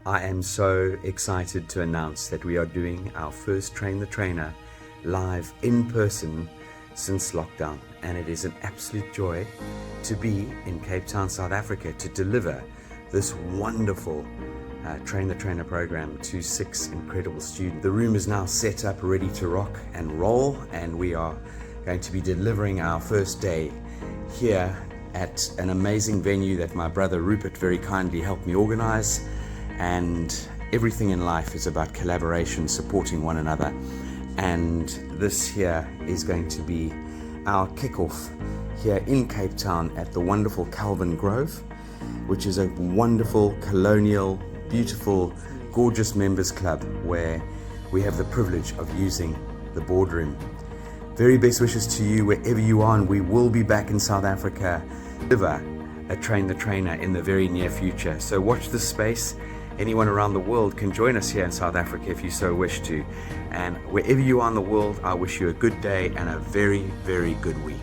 I am so excited to announce that we are doing our first Train the Trainer live in person since lockdown, and it is an absolute joy to be in Cape Town, South Africa, to deliver this wonderful Train the Trainer program to 6 incredible students. The room is now set up, ready to rock and roll, and we are going to be delivering our first day here at an amazing venue that my brother Rupert very kindly helped me organize. And everything in life is about collaboration, supporting one another. And this here is going to be our kickoff here in Cape Town at the wonderful Calvin Grove, which is a wonderful, colonial, beautiful, gorgeous members club where we have the privilege of using the boardroom. Very best wishes to you wherever you are, and we will be back in South Africa, deliver a Train the Trainer in the very near future. So watch this space. Anyone around the world can join us here in South Africa if you so wish to. And wherever you are in the world, I wish you a good day and a very, very good week.